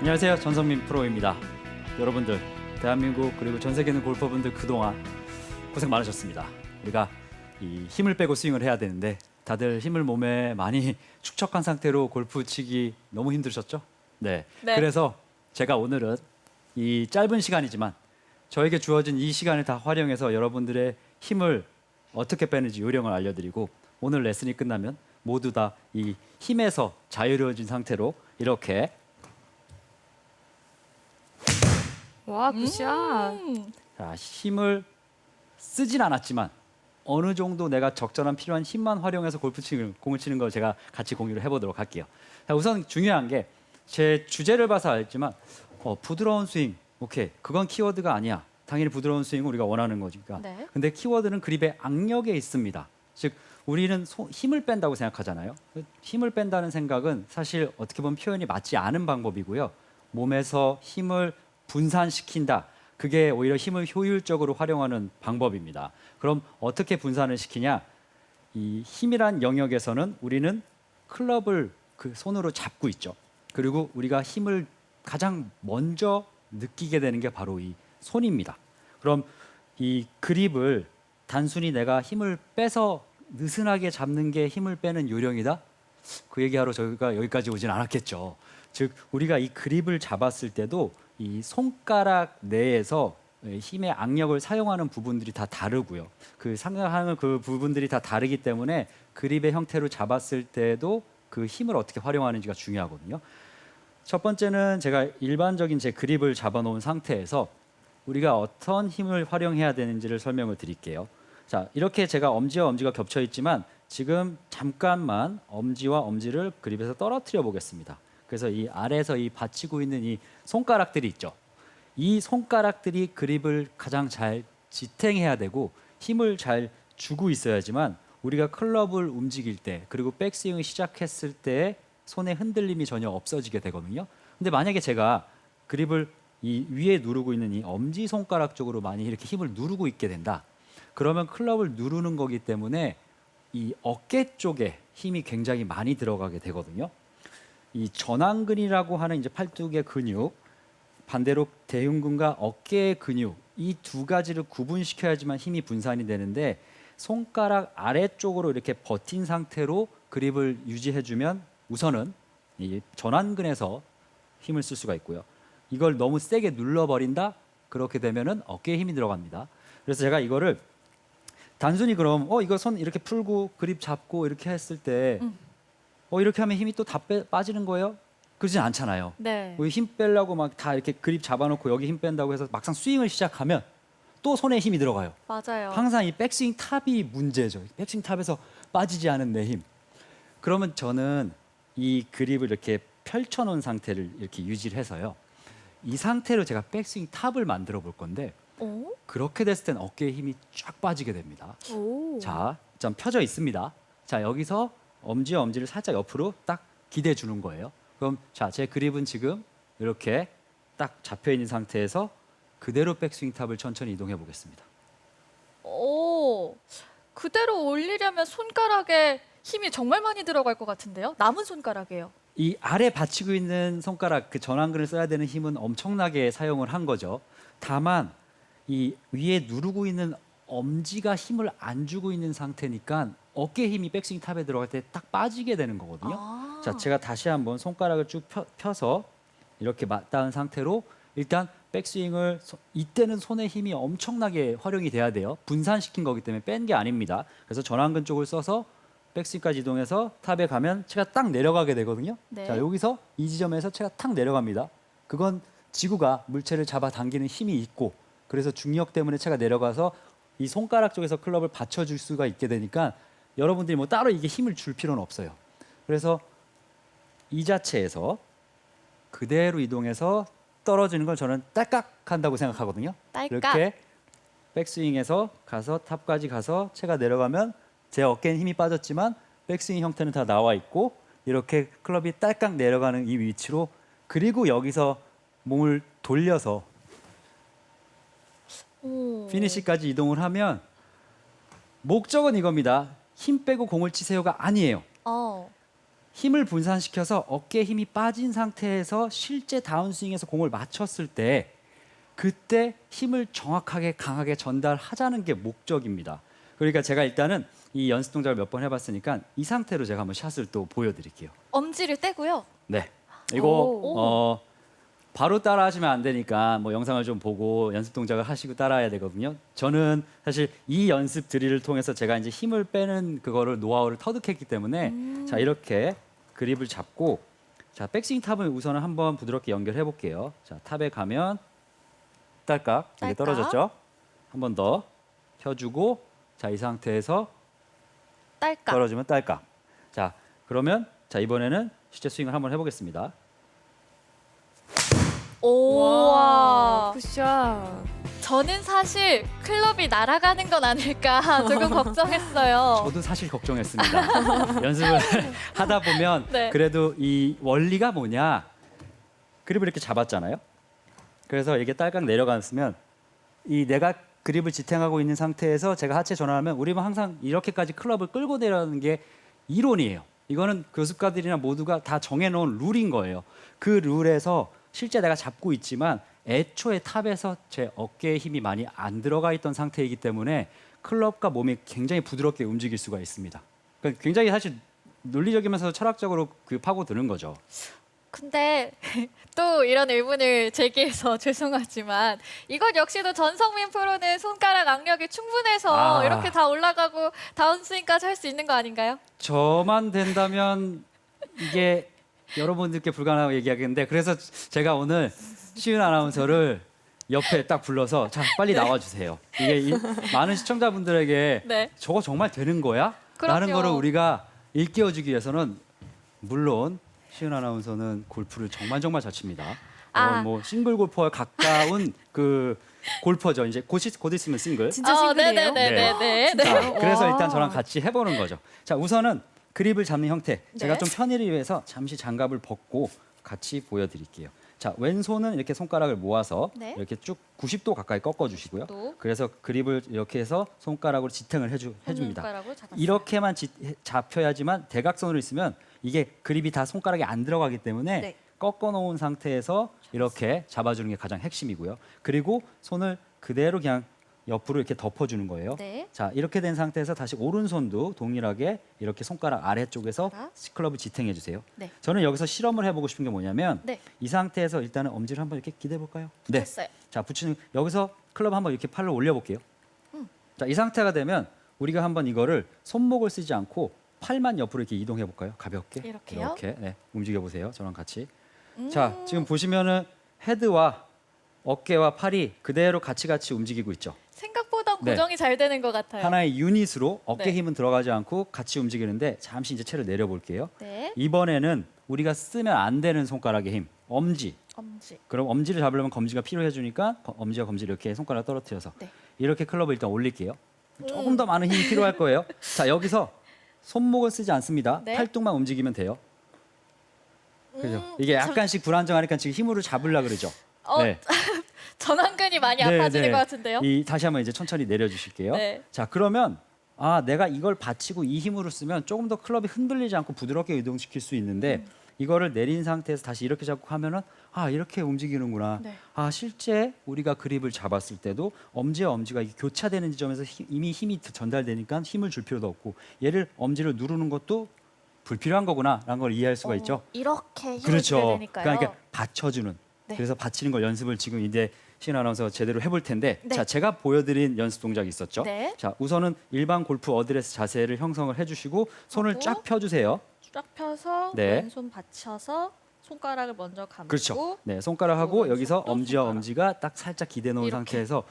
안녕하세요. 전성민 프로입니다. 여러분들, 대한민국 그리고 전 세계 있는 골퍼분들 그동안 고생 많으셨습니다. 우리가 이 힘을 빼고 스윙을 해야 되는데 다들 힘을 몸에 많이 축적한 상태로 골프 치기 너무 힘드셨죠? 네. 네. 그래서 제가 오늘은 이 짧은 시간이지만 저에게 주어진 이 시간을 다 활용해서 여러분들의 힘을 어떻게 빼는지 요령을 알려드리고 오늘 레슨이 끝나면 모두 다 이 힘에서 자유로워진 상태로 이렇게 와, 굿샷. 자, 힘을 쓰진 않았지만 어느 정도 내가 적절한 필요한 힘만 활용해서 공을 치는 걸 제가 같이 공유를 해보도록 할게요. 자, 우선 중요한 게 제 주제를 봐서 알지만 부드러운 스윙, 오케이, 그건 키워드가 아니야. 당연히 부드러운 스윙을 우리가 원하는 거니까. 네. 근데 키워드는 그립의 악력에 있습니다. 즉 우리는 힘을 뺀다고 생각하잖아요. 힘을 뺀다는 생각은 사실 어떻게 보면 표현이 맞지 않은 방법이고요. 몸에서 힘을 분산시킨다. 그게 오히려 힘을 효율적으로 활용하는 방법입니다. 그럼 어떻게 분산을 시키냐? 이 힘이란 영역에서는 우리는 클럽을 그 손으로 잡고 있죠. 그리고 우리가 힘을 가장 먼저 느끼게 되는 게 바로 이 손입니다. 그럼 이 그립을 단순히 내가 힘을 빼서 느슨하게 잡는 게 힘을 빼는 요령이다? 그 얘기하러 저희가 여기까지 오진 않았겠죠. 즉 우리가 이 그립을 잡았을 때도 이 손가락 내에서 힘의 악력을 사용하는 부분들이 다 다르고요. 그 상하는 그 부분들이 다 다르기 때문에 그립의 형태로 잡았을 때도 그 힘을 어떻게 활용하는지가 중요하거든요. 첫 번째는 제가 일반적인 제 그립을 잡아놓은 상태에서 우리가 어떤 힘을 활용해야 되는지를 설명을 드릴게요. 자, 이렇게 제가 엄지와 엄지가 겹쳐 있지만 지금 잠깐만 엄지와 엄지를 그립에서 떨어뜨려 보겠습니다. 그래서 이 아래에서 이 받치고 있는 이 손가락들이 있죠. 이 손가락들이 그립을 가장 잘 지탱해야 되고 힘을 잘 주고 있어야지만 우리가 클럽을 움직일 때 그리고 백스윙을 시작했을 때 손의 흔들림이 전혀 없어지게 되거든요. 근데 만약에 제가 그립을 이 위에 누르고 있는 이 엄지 손가락 쪽으로 많이 이렇게 힘을 누르고 있게 된다. 그러면 클럽을 누르는 거기 때문에 이 어깨 쪽에 힘이 굉장히 많이 들어가게 되거든요. 이 전완근이라고 하는 이제 팔뚝의 근육, 반대로 대흉근과 어깨의 근육, 이 두 가지를 구분시켜야지만 힘이 분산이 되는데 손가락 아래쪽으로 이렇게 버틴 상태로 그립을 유지해주면 우선은 이 전완근에서 힘을 쓸 수가 있고요. 이걸 너무 세게 눌러버린다? 그렇게 되면은 어깨에 힘이 들어갑니다. 그래서 제가 이거를 단순히 그럼 이거 손 이렇게 풀고 그립 잡고 이렇게 했을 때 이렇게 하면 힘이 또 다 빠지는 거예요? 그러진 않잖아요. 네. 힘 빼려고 막 다 이렇게 그립 잡아놓고 여기 힘 뺀다고 해서 막상 스윙을 시작하면 또 손에 힘이 들어가요. 맞아요. 항상 이 백스윙 탑이 문제죠. 백스윙 탑에서 빠지지 않은 내 힘. 그러면 저는 이 그립을 이렇게 펼쳐놓은 상태를 이렇게 유지를 해서요. 이 상태로 제가 백스윙 탑을 만들어 볼 건데 오. 그렇게 됐을 땐 어깨에 힘이 쫙 빠지게 됩니다. 오. 자, 좀 펴져 있습니다. 자, 여기서 엄지와 엄지를 살짝 옆으로 딱 기대 주는 거예요. 그럼 자, 제 그립은 지금 이렇게 딱 잡혀 있는 상태에서 그대로 백스윙 탑을 천천히 이동해 보겠습니다. 오. 그대로 올리려면 손가락에 힘이 정말 많이 들어갈 것 같은데요? 남은 손가락이에요. 이 아래 받치고 있는 손가락 그 전완근을 써야 되는 힘은 엄청나게 사용을 한 거죠. 다만 이 위에 누르고 있는 엄지가 힘을 안 주고 있는 상태니까 어깨 힘이 백스윙 탑에 들어갈 때 딱 빠지게 되는 거거든요. 아. 자, 제가 다시 한번 손가락을 쭉 펴서 이렇게 맞닿은 상태로 일단 백스윙을 이때는 손의 힘이 엄청나게 활용이 돼야 돼요. 분산시킨 거기 때문에 뺀 게 아닙니다. 그래서 전완근 쪽을 써서 백스윙까지 이동해서 탑에 가면 채가 딱 내려가게 되거든요. 네. 자, 여기서 이 지점에서 채가 탁 내려갑니다. 그건 지구가 물체를 잡아당기는 힘이 있고 그래서 중력 때문에 채가 내려가서 이 손가락 쪽에서 클럽을 받쳐줄 수가 있게 되니까 여러분들이 뭐 따로 이게 힘을 줄 필요는 없어요. 그래서 이 자체에서 그대로 이동해서 떨어지는 걸 저는 딸깍 한다고 생각하거든요. 딸깍. 이렇게 백스윙에서 가서 탑까지 가서 채가 내려가면 제 어깨는 힘이 빠졌지만 백스윙 형태는 다 나와 있고 이렇게 클럽이 딸깍 내려가는 이 위치로 그리고 여기서 몸을 돌려서 오. 피니시까지 이동을 하면 목적은 이겁니다. 힘 빼고 공을 치세요가 아니에요. 어. 힘을 분산시켜서 어깨에 힘이 빠진 상태에서 실제 다운스윙에서 공을 맞췄을 때 그때 힘을 정확하게 강하게 전달하자는 게 목적입니다. 그러니까 제가 일단은 이 연습 동작을 몇 번 해봤으니까 이 상태로 제가 한번 샷을 또 보여드릴게요. 엄지를 떼고요. 네, 이거 오. 바로 따라하시면 안 되니까 뭐 영상을 좀 보고 연습 동작을 하시고 따라해야 되거든요. 저는 사실 이 연습 드릴을 통해서 제가 이제 힘을 빼는 그거를 노하우를 터득했기 때문에 자 이렇게 그립을 잡고 자 백스윙 탑을 우선은 한번 부드럽게 연결해 볼게요. 자 탑에 가면 딸깍 이게 딸깍. 떨어졌죠? 한 번 더 펴주고 자 이 상태에서 딸깍. 떨어지면 딸깍. 자 그러면 자 이번에는 실제 스윙을 한번 해보겠습니다. 오. 굿샷. 저는 사실 클럽이 날아가는 건 아닐까 조금 걱정했어요. 저도 사실 걱정했습니다. 연습을 하다 보면 네. 그래도 이 원리가 뭐냐 그립을 이렇게 잡았잖아요. 그래서 이게 딸깍 내려갔으면 이 내가 그립을 지탱하고 있는 상태에서 제가 하체 전환하면 우리는 항상 이렇게까지 클럽을 끌고 내려가는 게 이론이에요. 이거는 교습가들이나 모두가 다 정해놓은 룰인 거예요. 그 룰에서 실제 내가 잡고 있지만 애초에 탑에서 제 어깨에 힘이 많이 안 들어가 있던 상태이기 때문에 클럽과 몸이 굉장히 부드럽게 움직일 수가 있습니다. 그러니까 굉장히 사실 논리적이면서 철학적으로 그 파고드는 거죠. 근데 또 이런 의문을 제기해서 죄송하지만 이건 역시도 전성민 프로는 손가락 악력이 충분해서 아. 이렇게 다 올라가고 다운스윙까지 할 수 있는 거 아닌가요? 저만 된다면 이게 여러분들께 불가능하다고 얘기하겠는데 그래서 제가 오늘 시은 아나운서를 옆에 딱 불러서 자 빨리 나와주세요. 이게 많은 시청자분들에게 네. 저거 정말 되는 거야? 그럼요. 라는 거를 우리가 일깨워주기 위해서는 물론 시은 아나운서는 골프를 정말 잘 칩니다. 아. 뭐 싱글 골퍼에 가까운 그 골퍼죠. 이제 곧 있으면 싱글. 진짜 싱글이에요? 네네네네. 자, 그래서 와. 일단 저랑 같이 해보는 거죠. 자, 우선은 그립을 잡는 형태. 제가 네. 좀 편의를 위해서 잠시 장갑을 벗고 같이 보여드릴게요. 자, 왼손은 이렇게 손가락을 모아서 네. 이렇게 쭉 90도 가까이 꺾어주시고요. 또 그래서 그립을 이렇게 해서 손가락으로 지탱을 해줍니다. 손가락으로 잡았어요. 이렇게만 잡혀야지만 대각선으로 있으면 이게 그립이 다 손가락에 안 들어가기 때문에 네. 꺾어 놓은 상태에서 이렇게 잡아주는 게 가장 핵심이고요. 그리고 손을 그대로 그냥 옆으로 이렇게 덮어주는 거예요. 네. 자 이렇게 된 상태에서 다시 오른손도 동일하게 이렇게 손가락 아래쪽에서 손가락. 클럽을 지탱해 주세요. 네. 저는 여기서 실험을 해보고 싶은 게 뭐냐면 네. 이 상태에서 일단은 엄지를 한번 이렇게 기대 볼까요? 네. 됐어요. 자 붙이는 여기서 클럽 한번 이렇게 팔을 올려볼게요. 자 이 상태가 되면 우리가 한번 이거를 손목을 쓰지 않고 팔만 옆으로 이렇게 이동해 볼까요? 가볍게 이렇게요? 이렇게 네, 움직여 보세요. 저랑 같이. 음. 자 지금 보시면은 헤드와 어깨와 팔이 그대로 같이 움직이고 있죠. 생각보다 네. 고정이 잘 되는 것 같아요. 하나의 유닛으로 어깨 네. 힘은 들어가지 않고 같이 움직이는데 잠시 이제 채를 내려볼게요. 네. 이번에는 우리가 쓰면 안 되는 손가락의 힘, 엄지. 엄지. 그럼 엄지를 잡으려면 검지가 필요해 주니까 엄지와 검지를 이렇게 손가락 떨어뜨려서 네. 이렇게 클럽을 일단 올릴게요. 조금 더 많은 힘이 필요할 거예요. 자 여기서 손목을 쓰지 않습니다. 네. 팔뚝만 움직이면 돼요. 그죠? 이게 약간씩 불안정하니까 지금 힘으로 잡으려 그러죠. 네. 전완근이 많이 네, 아파지는 네. 것 같은데요. 다시 한번 이제 천천히 내려주실게요. 네. 자 그러면 내가 이걸 받치고 이 힘으로 쓰면 조금 더 클럽이 흔들리지 않고 부드럽게 이동시킬 수 있는데 이거를 내린 상태에서 다시 이렇게 잡고 하면은 이렇게 움직이는구나. 네. 실제 우리가 그립을 잡았을 때도 엄지와 엄지가 이게 교차되는 지점에서 이미 힘이 전달되니까 힘을 줄 필요도 없고 얘를 엄지를 누르는 것도 불필요한 거구나라는 걸 이해할 수가 있죠. 이렇게 힘을 줘야 그렇죠. 되니까요. 그러니까 받쳐주는. 네. 그래서 받치는 걸 연습을 지금 이제 신 아나운서 제대로 해볼 텐데, 네. 자 제가 보여드린 연습 동작이 있었죠. 네. 자 우선은 일반 골프 어드레스 자세를 형성을 해주시고 손을 하고. 쫙 펴주세요. 쫙 펴서 네. 왼손 받쳐서 손가락을 먼저 감고 그렇죠. 네, 손가락하고 오른손도 여기서 엄지와 손가락. 엄지가 딱 살짝 기대 놓은 이렇게. 상태에서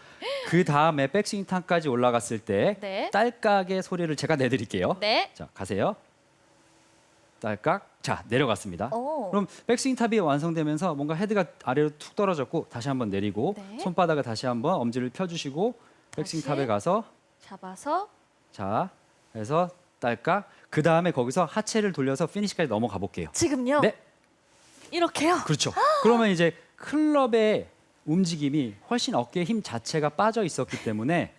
그 다음에 백스윙 탑까지 올라갔을 때 네. 딸깍의 소리를 제가 내드릴게요. 네. 자 가세요. 딸깍. 자 내려갔습니다. 오. 그럼 백스윙 탑이 완성되면서 뭔가 헤드가 아래로 툭 떨어졌고 다시 한번 내리고 네. 손바닥을 다시 한번 엄지를 펴주시고 백스윙 다시. 탑에 가서 잡아서 자 해서 딸깍. 그 다음에 거기서 하체를 돌려서 피니시까지 넘어가 볼게요. 지금요. 네. 이렇게요. 그렇죠. 그러면 이제 클럽의 움직임이 훨씬 어깨의 힘 자체가 빠져 있었기 때문에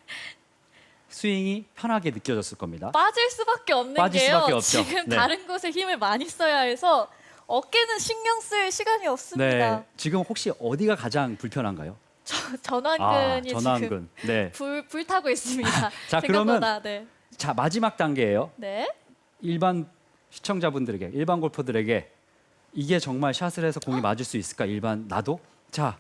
스윙이 편하게 느껴졌을 겁니다. 빠질 수밖에 없는 빠질 게요. 수밖에 없죠. 지금 네. 다른 곳에 힘을 많이 써야 해서 어깨는 신경 쓸 시간이 없습니다. 네, 지금 혹시 어디가 가장 불편한가요? 전완근이 지금 전완근. 네. 불타고 있습니다. 자, 생각보다. 네. 자, 마지막 단계예요. 네. 일반 시청자분들에게, 일반 골퍼들에게 이게 정말 샷을 해서 공이 맞을 수 있을까? 일반 나도? 자,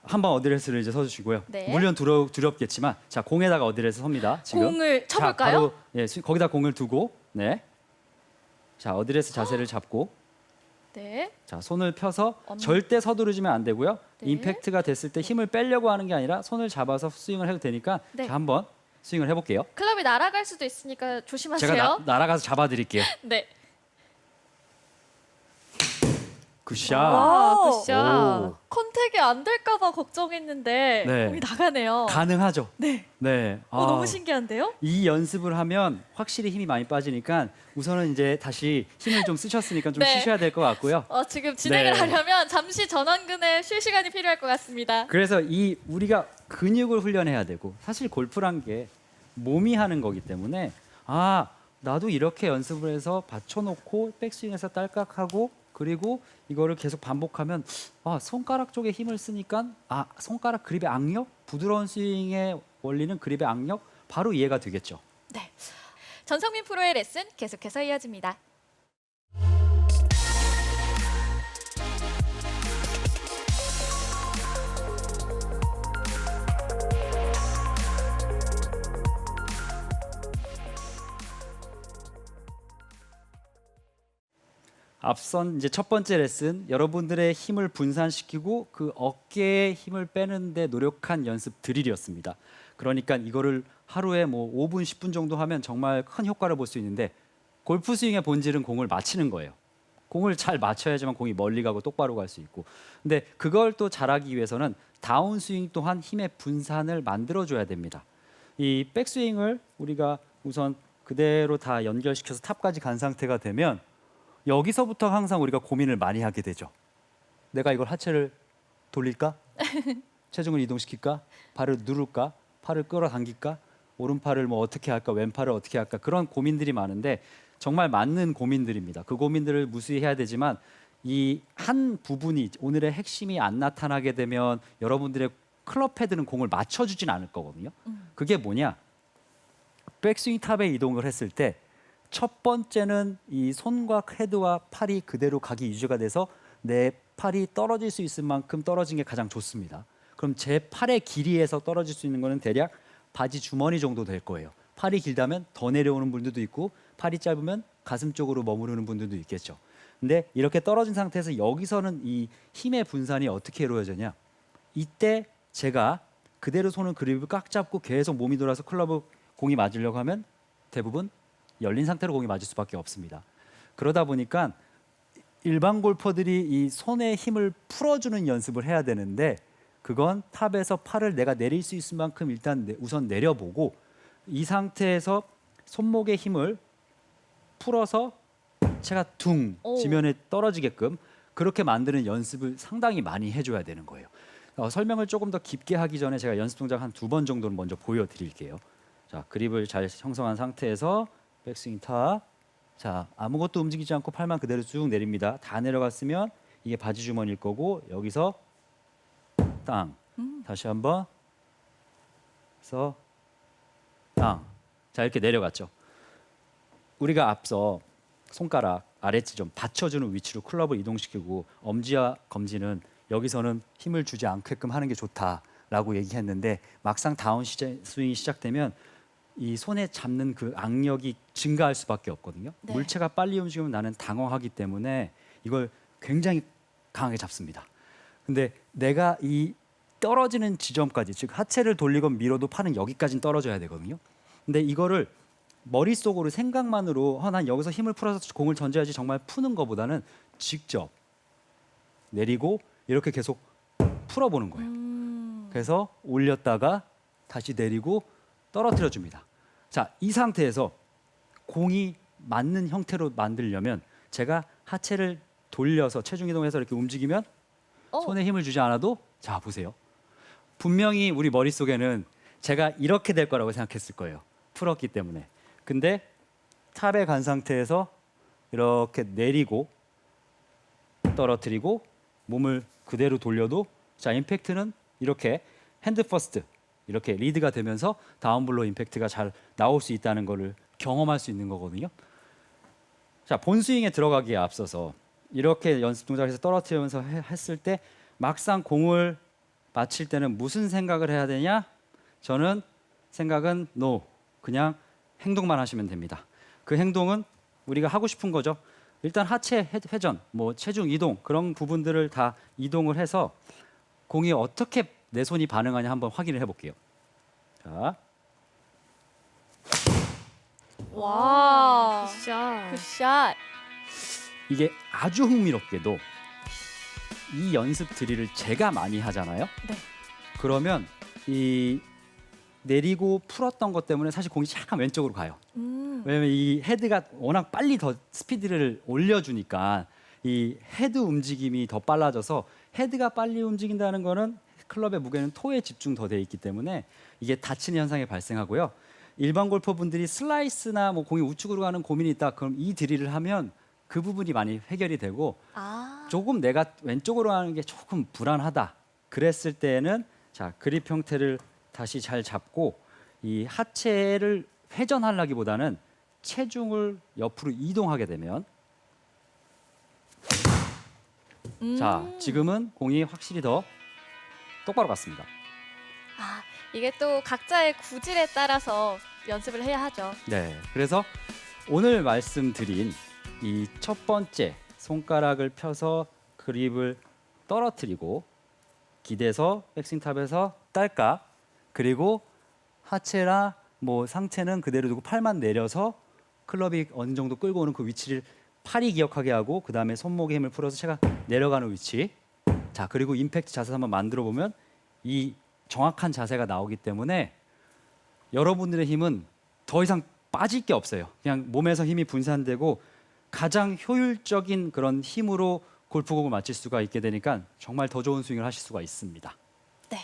한번 어드레스를 이제 서주시고요. 네. 물론 두렵겠지만, 자, 공에다가 어드레스 섭니다. 지금. 공을 자, 쳐볼까요? 바로 거기다 공을 두고, 네. 자, 어드레스 자세를 잡고, 네. 자, 손을 펴서 엄- 절대 서두르지면 안 되고요. 네. 임팩트가 됐을 때 힘을 빼려고 하는 게 아니라 손을 잡아서 스윙을 해도 되니까, 네. 자, 한번 스윙을 해볼게요. 클럽이 날아갈 수도 있으니까 조심하세요. 제가 날아가서 잡아드릴게요. 네. 굿샷. 와, 오. 굿샷. 오. 컨택이 안 될까봐 걱정했는데 네. 공이 나가네요. 가능하죠. 네. 네. 너무 신기한데요? 이 연습을 하면 확실히 힘이 많이 빠지니까 우선은 이제 다시 힘을 좀 쓰셨으니까 좀 네. 쉬셔야 될 것 같고요. 지금 진행을 네. 하려면 잠시 전완근에 쉴 시간이 필요할 것 같습니다. 그래서 이 우리가 근육을 훈련해야 되고 사실 골프란 게 몸이 하는 거기 때문에 나도 이렇게 연습을 해서 받쳐놓고 백스윙에서 딸깍하고 그리고 이거를 계속 반복하면 손가락 쪽에 힘을 쓰니까 손가락 그립의 악력, 부드러운 스윙의 원리는 그립의 악력 바로 이해가 되겠죠. 네. 전성민 프로의 레슨 계속해서 이어집니다. 앞선 이제 첫 번째 레슨 여러분들의 힘을 분산시키고 그 어깨에 힘을 빼는데 노력한 연습 드릴이었습니다. 그러니까 이거를 하루에 뭐 5분, 10분 정도 하면 정말 큰 효과를 볼 수 있는데 골프 스윙의 본질은 공을 맞히는 거예요. 공을 잘 맞춰야지만 공이 멀리 가고 똑바로 갈 수 있고. 근데 그걸 또 잘하기 위해서는 다운 스윙 또한 힘의 분산을 만들어 줘야 됩니다. 이 백스윙을 우리가 우선 그대로 다 연결시켜서 탑까지 간 상태가 되면 여기서부터 항상 우리가 고민을 많이 하게 되죠. 내가 이걸 하체를 돌릴까? 체중을 이동시킬까? 발을 누를까? 팔을 끌어당길까? 오른팔을 뭐 어떻게 할까? 왼팔을 어떻게 할까? 그런 고민들이 많은데 정말 맞는 고민들입니다. 그 고민들을 무수히 해야 되지만 이 한 부분이 오늘의 핵심이 안 나타나게 되면 여러분들의 클럽 헤드는 공을 맞춰주진 않을 거거든요. 그게 뭐냐? 백스윙 탑에 이동을 했을 때 첫 번째는 이 손과 헤드와 팔이 그대로 각이 유지가 돼서 내 팔이 떨어질 수 있을 만큼 떨어진 게 가장 좋습니다. 그럼 제 팔의 길이에서 떨어질 수 있는 거는 대략 바지 주머니 정도 될 거예요. 팔이 길다면 더 내려오는 분들도 있고 팔이 짧으면 가슴 쪽으로 머무르는 분들도 있겠죠. 근데 이렇게 떨어진 상태에서 여기서는 이 힘의 분산이 어떻게 이루어지냐? 이때 제가 그대로 손을 그립을 꽉 잡고 계속 몸이 돌아서 클럽을 공이 맞으려고 하면 대부분 열린 상태로 공이 맞을 수밖에 없습니다. 그러다 보니까 일반 골퍼들이 이 손의 힘을 풀어주는 연습을 해야 되는데 그건 탑에서 팔을 내가 내릴 수 있을 만큼 일단 우선 내려보고 이 상태에서 손목의 힘을 풀어서 채가 둥 지면에 떨어지게끔 그렇게 만드는 연습을 상당히 많이 해줘야 되는 거예요. 설명을 조금 더 깊게 하기 전에 제가 연습 동작 한 2번 정도는 먼저 보여드릴게요. 자, 그립을 잘 형성한 상태에서 백스윙 탑. 자, 아무것도 움직이지 않고 팔만 그대로 쭉 내립니다. 다 내려갔으면 이게 바지 주머니일 거고 여기서 땅. 다시 한번 그래서 땅. 자, 이렇게 내려갔죠. 우리가 앞서 손가락 아래치 좀 받쳐주는 위치로 클럽을 이동시키고 엄지와 검지는 여기서는 힘을 주지 않게끔 하는 게 좋다라고 얘기했는데 막상 다운 스윙이 시작되면 이 손에 잡는 그 악력이 증가할 수밖에 없거든요. 네. 물체가 빨리 움직이면 나는 당황하기 때문에 이걸 굉장히 강하게 잡습니다. 근데 내가 이 떨어지는 지점까지 즉 하체를 돌리건 밀어도 팔은 여기까지는 떨어져야 되거든요. 근데 이거를 머릿속으로 생각만으로 난 여기서 힘을 풀어서 공을 던져야지 정말 푸는 것보다는 직접 내리고 이렇게 계속 풀어보는 거예요. 그래서 올렸다가 다시 내리고 떨어뜨려 줍니다. 자, 이 상태에서 공이 맞는 형태로 만들려면 제가 하체를 돌려서 체중 이동해서 이렇게 움직이면 손에 힘을 주지 않아도 자, 보세요. 분명히 우리 머릿속에는 제가 이렇게 될 거라고 생각했을 거예요. 풀었기 때문에. 근데 탑에 간 상태에서 이렇게 내리고 떨어뜨리고 몸을 그대로 돌려도 자 임팩트는 이렇게 핸드 퍼스트 이렇게 리드가 되면서 다운블로 임팩트가 잘 나올 수 있다는 거를 경험할 수 있는 거거든요. 자 본스윙에 들어가기에 앞서서 이렇게 연습 동작에서 떨어뜨리면서 했을 때 막상 공을 맞힐 때는 무슨 생각을 해야 되냐? 저는 생각은 no, 그냥 행동만 하시면 됩니다. 그 행동은 우리가 하고 싶은 거죠. 일단 하체 회전, 뭐 체중 이동 그런 부분들을 다 이동을 해서 공이 어떻게 내 손이 반응하냐 한번 확인을 해볼게요. 자, 와, 굿샷. 굿샷. 이게 아주 흥미롭게도 이 연습 드릴을 제가 많이 하잖아요. 네. 그러면 이 내리고 풀었던 것 때문에 사실 공이 약간 왼쪽으로 가요. 왜냐면 이 헤드가 워낙 빨리 더 스피드를 올려주니까 이 헤드 움직임이 더 빨라져서 헤드가 빨리 움직인다는 거는 클럽의 무게는 토에 집중 더 돼 있기 때문에 이게 다치는 현상이 발생하고요. 일반 골퍼분들이 슬라이스나 뭐 공이 우측으로 가는 고민이 있다. 그럼 이 드릴을 하면 그 부분이 많이 해결이 되고 아, 조금 내가 왼쪽으로 하는 게 조금 불안하다. 그랬을 때는 자 그립 형태를 다시 잘 잡고 이 하체를 회전하려기보다는 체중을 옆으로 이동하게 되면 자 지금은 공이 확실히 더 똑바로 갔습니다. 아, 이게 또 각자의 구질에 따라서 연습을 해야 하죠. 네, 그래서 오늘 말씀드린 이 첫 번째 손가락을 펴서 그립을 떨어뜨리고 기대서 백스윙탑에서 딸까 그리고 하체나 뭐 상체는 그대로 두고 팔만 내려서 클럽이 어느 정도 끌고 오는 그 위치를 팔이 기억하게 하고 그 다음에 손목에 힘을 풀어서 체가 내려가는 위치. 자 그리고 임팩트 자세 한번 만들어 보면 이 정확한 자세가 나오기 때문에 여러분들의 힘은 더 이상 빠질 게 없어요. 그냥 몸에서 힘이 분산되고 가장 효율적인 그런 힘으로 골프공을 맞힐 수가 있게 되니까 정말 더 좋은 스윙을 하실 수가 있습니다. 네.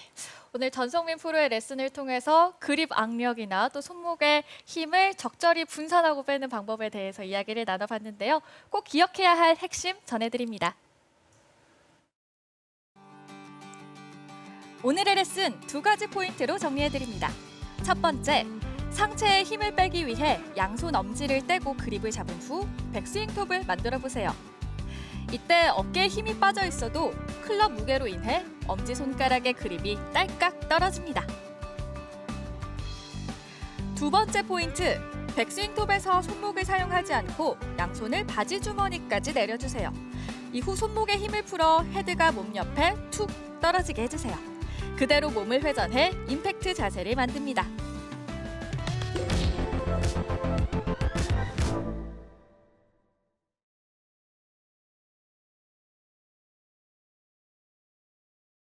오늘 전성민 프로의 레슨을 통해서 그립 악력이나 또 손목의 힘을 적절히 분산하고 빼는 방법에 대해서 이야기를 나눠봤는데요. 꼭 기억해야 할 핵심 전해드립니다. 오늘의 레슨 2가지 포인트로 정리해드립니다. 첫 번째, 상체에 힘을 빼기 위해 양손 엄지를 떼고 그립을 잡은 후 백스윙 톱을 만들어 보세요. 이때 어깨에 힘이 빠져 있어도 클럽 무게로 인해 엄지손가락의 그립이 딸깍 떨어집니다. 두 번째 포인트, 백스윙 톱에서 손목을 사용하지 않고 양손을 바지 주머니까지 내려주세요. 이후 손목에 힘을 풀어 헤드가 몸 옆에 툭 떨어지게 해주세요. 그대로 몸을 회전해 임팩트 자세를 만듭니다.